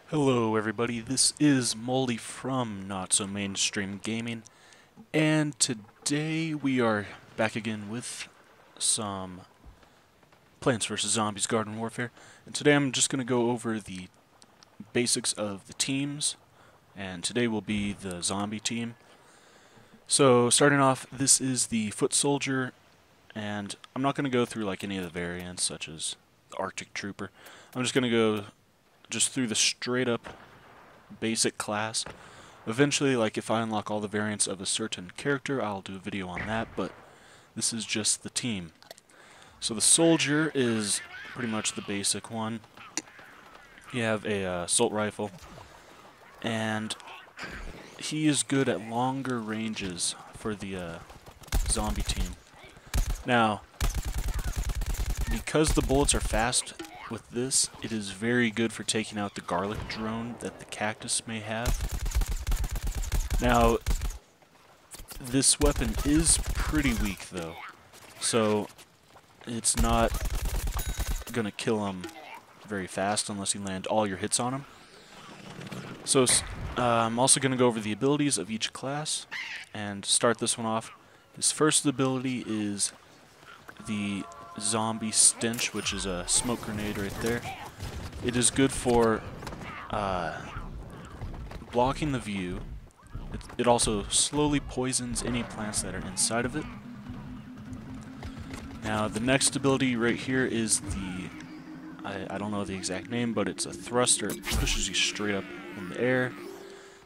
Hello everybody, this is Moldy from Not So Mainstream Gaming, and today we are back again with some Plants vs. Zombies Garden Warfare, and today I'm just going to go over the basics of the teams, and today will be the zombie team. So starting off, this is the Foot Soldier, and I'm not going to go through like any of the variants such as the Arctic Trooper. I'm just going to go just through the straight up basic class. Eventually, like if I unlock all the variants of a certain character, I'll do a video on that, but this is just the team. So the soldier is pretty much the basic one. You have a assault rifle, and he is good at longer ranges for the zombie team. Now, because the bullets are fast with this, it is very good for taking out the garlic drone that the cactus may have. Now, this weapon is pretty weak though, so it's not gonna kill him very fast unless you land all your hits on him. So I'm also gonna go over the abilities of each class and start this one off. His first ability is the Zombie Stench, which is a smoke grenade right there. It is good for blocking the view. It also slowly poisons any plants that are inside of it. Now the next ability right here is the, I don't know the exact name, but it's a thruster. It pushes you straight up in the air.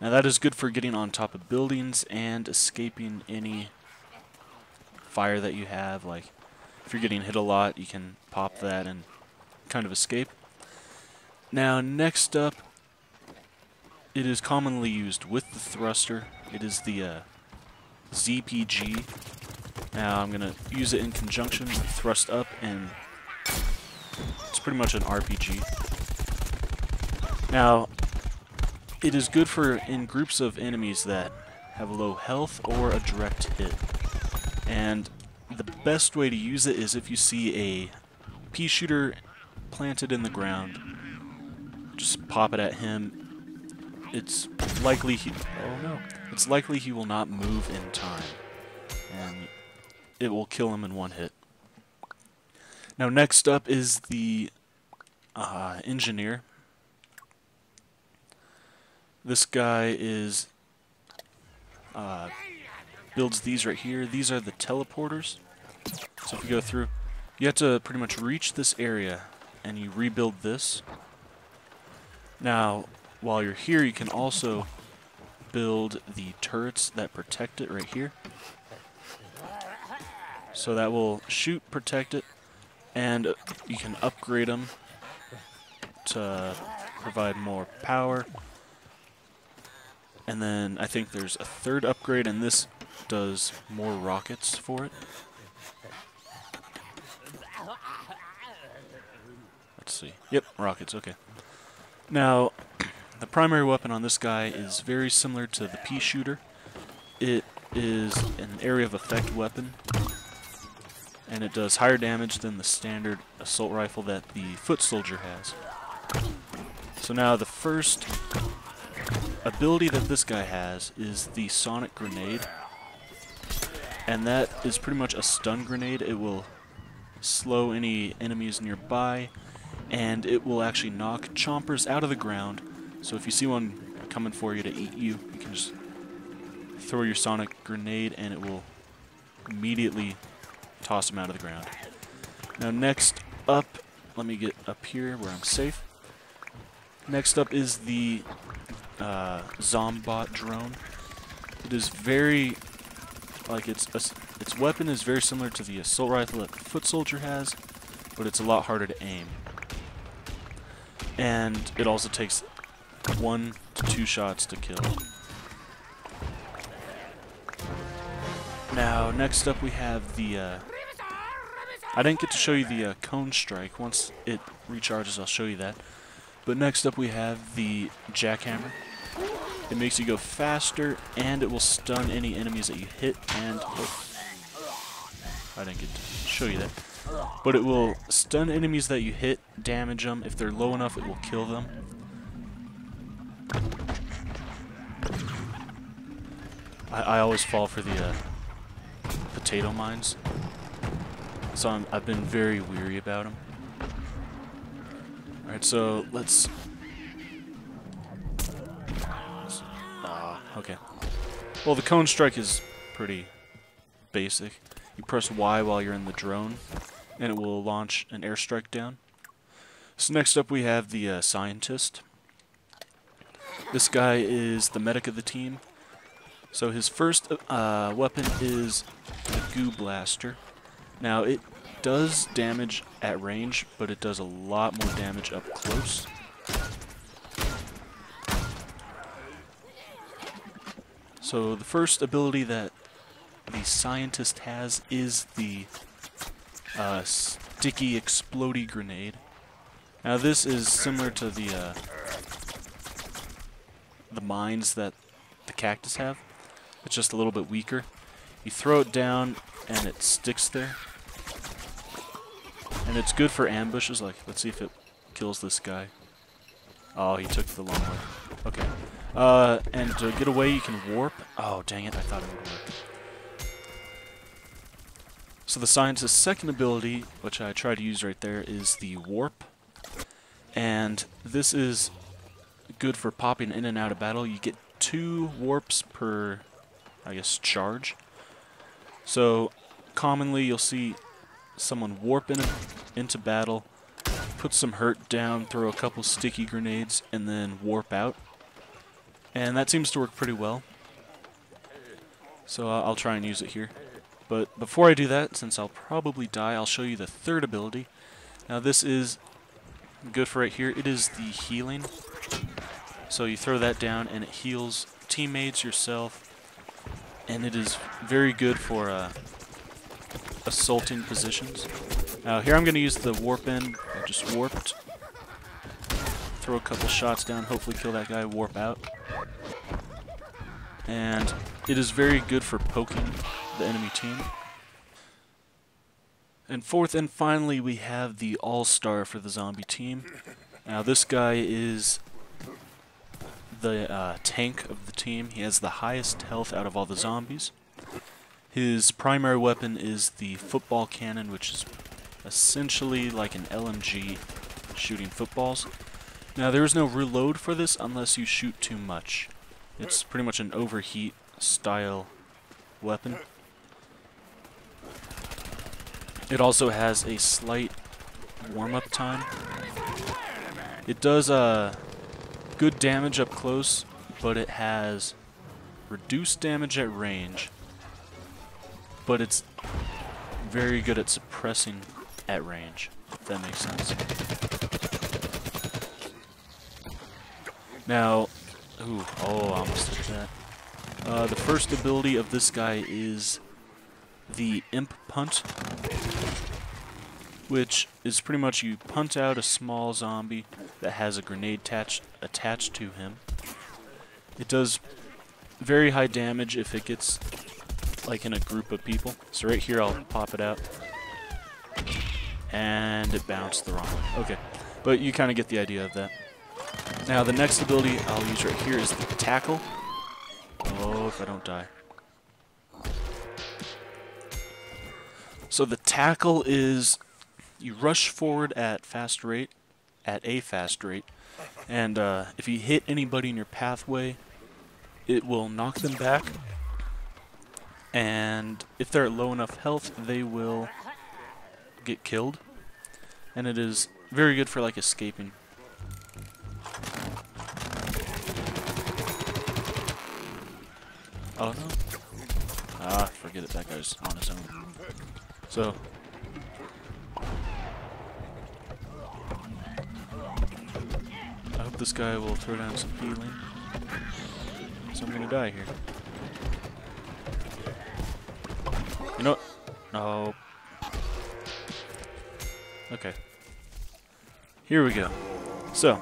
Now that is good for getting on top of buildings and escaping any fire that you have. Like if you're getting hit a lot, you can pop that and kind of escape. Now next up, it is commonly used with the thruster. It is the ZPG. Now I'm going to use it in conjunction with thrust up, and it's pretty much an RPG. Now, it is good for in groups of enemies that have low health or a direct hit. And the best way to use it is if you see a pea shooter planted in the ground, just pop it at him. It's likely he will not move in time, and it will kill him in one hit. Now next up is the engineer. This guy is builds these right here. These are the teleporters. So if you go through, you have to pretty much reach this area and you rebuild this. Now, while you're here, you can also build the turrets that protect it right here. So that will shoot, protect it, and you can upgrade them to provide more power. And then I think there's a third upgrade, and this does more rockets for it. Let's see. Yep, rockets, okay. Now, the primary weapon on this guy is very similar to the pea shooter. It is an area of effect weapon, and it does higher damage than the standard assault rifle that the foot soldier has. So now the first ability that this guy has is the sonic grenade, and that is pretty much a stun grenade. It will slow any enemies nearby, and it will actually knock chompers out of the ground. So if you see one coming for you to eat you, you can just throw your sonic grenade and it will immediately toss them out of the ground. Now next up, let me get up here where I'm safe. Next up is the Zombot drone. It is very, like its weapon is very similar to the assault rifle that the foot soldier has, but it's a lot harder to aim. And it also takes 1 to 2 shots to kill. Now next up we have the I didn't get to show you the cone strike. Once it recharges, I'll show you that. But next up we have the jackhammer. It makes you go faster, and it will stun any enemies that you hit. And I didn't get to show you that. But it will stun enemies that you hit, damage them. If they're low enough, it will kill them. I always fall for the potato mines. So I've been very weary about them. Alright, so let's... okay. Well, the cone strike is pretty basic. You press Y while you're in the drone, and it will launch an airstrike down. So next up we have the scientist. This guy is the medic of the team. So his first weapon is the Goo Blaster. Now it does damage at range, but it does a lot more damage up close. So the first ability that the scientist has is the sticky explodey grenade. Now this is similar to the mines that the cactus have. It's just a little bit weaker. You throw it down and it sticks there. And it's good for ambushes. Like, let's see if it kills this guy. Oh, he took the long way. Okay. And to get away, you can warp. Oh, dang it, I thought it would work. So the scientist's second ability, which I try to use right there, is the warp. And this is good for popping in and out of battle. You get 2 warps per, I guess, charge. So commonly you'll see someone warp into battle, put some hurt down, throw a couple sticky grenades, and then warp out. And that seems to work pretty well. So I'll try and use it here. But before I do that, since I'll probably die, I'll show you the third ability. Now this is good for right here. It is the healing. So you throw that down and it heals teammates, yourself, and it is very good for assaulting positions. Now here I'm going to use the warp in. I just warped. Throw a couple shots down, hopefully kill that guy, warp out. And it is very good for poking the enemy team. And fourth and finally we have the all-star for the zombie team. Now this guy is the tank of the team. He has the highest health out of all the zombies. His primary weapon is the football cannon, which is essentially like an LMG shooting footballs. Now there is no reload for this unless you shoot too much. It's pretty much an overheat style weapon. It also has a slight warm-up time. It does good damage up close, but it has reduced damage at range. But it's very good at suppressing at range, if that makes sense. Now, I almost did that. The first ability of this guy is the Imp Punt, which is pretty much you punt out a small zombie that has a grenade attached to him. It does very high damage if it gets like in a group of people. So right here I'll pop it out. And it bounced the wrong way. Okay, but you kind of get the idea of that. Now the next ability I'll use right here is the Tackle. Oh, if I don't die. So the Tackle is you rush forward at a fast rate, and if you hit anybody in your pathway, it will knock them back, and if they're at low enough health, they will get killed, and it is very good for like escaping. Oh no. Forget it, that guy's on his own. So I hope this guy will throw down some healing. So I'm gonna die here. You know what? No. Okay. Here we go. So.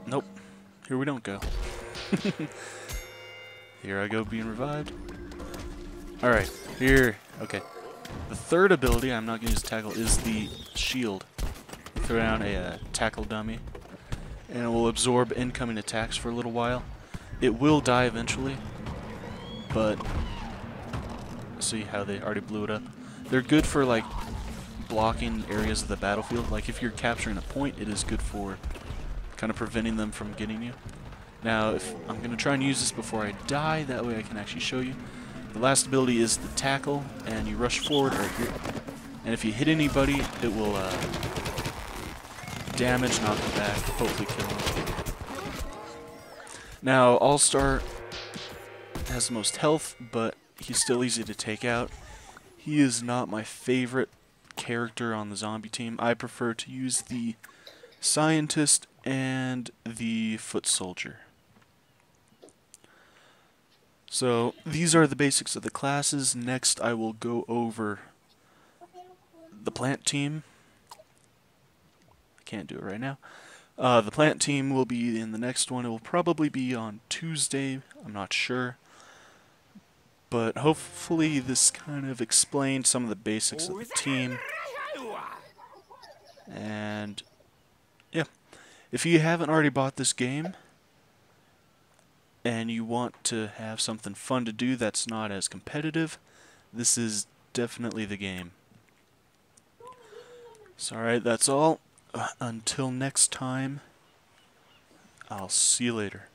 Nope. Here we don't go. Here I go being revived. Alright, here. Okay. The third ability, I'm not going to use Tackle, is the Shield. Throw down a tackle dummy, and it will absorb incoming attacks for a little while. It will die eventually, but see how they already blew it up. They're good for like blocking areas of the battlefield. Like if you're capturing a point, it is good for kind of preventing them from getting you. Now, if I'm going to try and use this before I die, that way I can actually show you. The last ability is the tackle, and you rush forward right here. And if you hit anybody, it will damage, knock them back, hopefully kill them. Now, All-Star has the most health, but he's still easy to take out. He is not my favorite character on the zombie team. I prefer to use the Scientist and the Foot Soldier. So these are the basics of the classes. Next I will go over the plant team. I can't do it right now. The plant team will be in the next one. It will probably be on Tuesday. I'm not sure. But hopefully this kind of explains some of the basics of the team. And yeah, if you haven't already bought this game and you want to have something fun to do that's not as competitive, this is definitely the game. So alright, that's all. Until next time, I'll see you later.